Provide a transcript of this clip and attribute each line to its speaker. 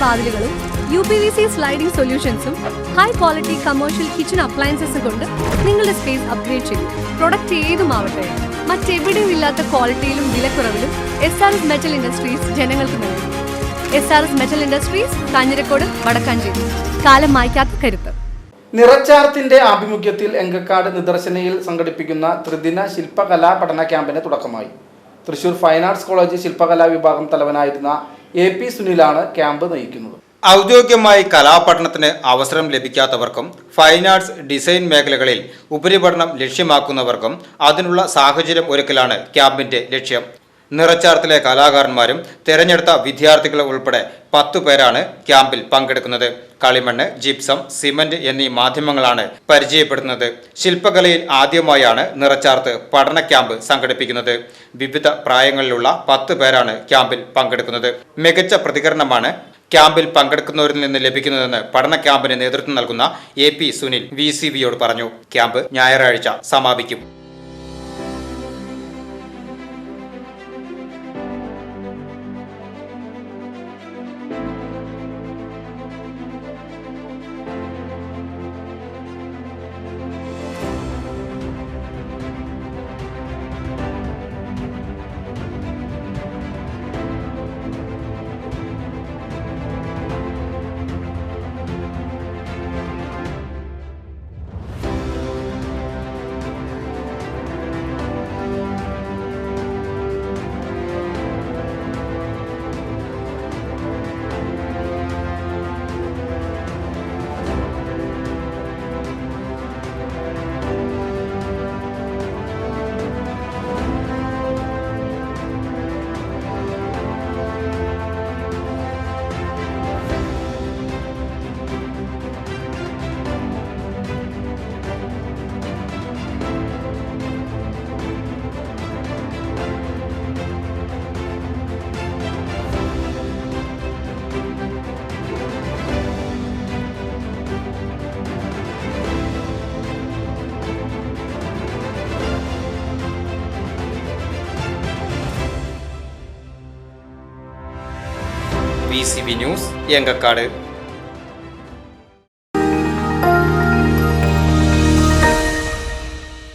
Speaker 1: വാതിലുകളും UPVC sliding സൊല്യൂഷൻസും high quality commercial kitchen അപ്ലയൻസസും കൊണ്ട് നിങ്ങളുടെ സ്പേസ് അപ്ഗ്രേഡ് ചെയ്യും. പ്രൊഡക്റ്റ് ഏതുമാവട്ടെ, മറ്റെവിടെയും ഇല്ലാത്ത ക്വാളിറ്റിയിലും വിലക്കുറവിലും SRS മെറ്റൽ ഇൻഡസ്ട്രീസ് ജനങ്ങൾക്ക് നൽകും. SRS metal industries, Kanjirakode, Vadakkanchery. കാലം മായ്ക്കാത്ത കരുത്ത്.
Speaker 2: നിറച്ചാർത്തിന്റെ ആഭിമുഖ്യത്തിൽ എങ്കക്കാട് നിദർശനയിൽ സംഘടിപ്പിക്കുന്ന ത്രിദിന ശില്പകലാ പഠന ക്യാമ്പിന് തുടക്കമായി. തൃശൂർ ഫൈൻ ആർട്സ് കോളേജ് ശില്പകലാ വിഭാഗം തലവനായിരുന്ന AP സുനിലാണ് ക്യാമ്പ് നയിക്കുന്നത്.
Speaker 3: ഔദ്യോഗികമായി കലാപഠനത്തിന് അവസരം ലഭിക്കാത്തവർക്കും ഫൈൻ ആർട്സ് ഡിസൈൻ മേഖലകളിൽ ഉപരിപഠനം ലക്ഷ്യമാക്കുന്നവർക്കും അതിനുള്ള സാഹചര്യം ഒരുക്കലാണ് ക്യാമ്പിന്റെ ലക്ഷ്യം. നിറച്ചാർത്തിലെ കലാകാരന്മാരും തിരഞ്ഞെടുത്ത വിദ്യാർത്ഥികൾ ഉൾപ്പെടെ 10 പേരാണ് ക്യാമ്പിൽ പങ്കെടുക്കുന്നത്. കളിമണ്ണ്, ജിപ്സം, സിമന്റ് എന്നീ മാധ്യമങ്ങളാണ് പരിചയപ്പെടുത്തുന്നത്. ശില്പകലയിൽ ആദ്യമായാണ് നിറച്ചാർത്ത് പഠന ക്യാമ്പ് സംഘടിപ്പിക്കുന്നത്. വിവിധ പ്രായങ്ങളിലുള്ള 10 പേരാണ് ക്യാമ്പിൽ പങ്കെടുക്കുന്നത്. മികച്ച പ്രതികരണമാണ് ക്യാമ്പിൽ പങ്കെടുക്കുന്നവരിൽ നിന്ന് ലഭിക്കുന്നതെന്ന് പഠന ക്യാമ്പിന് നേതൃത്വം നൽകുന്ന AP സുനിൽ VCVയോട് പറഞ്ഞു. ക്യാമ്പ് ഞായറാഴ്ച സമാപിക്കും. VCV news, Enkakkad.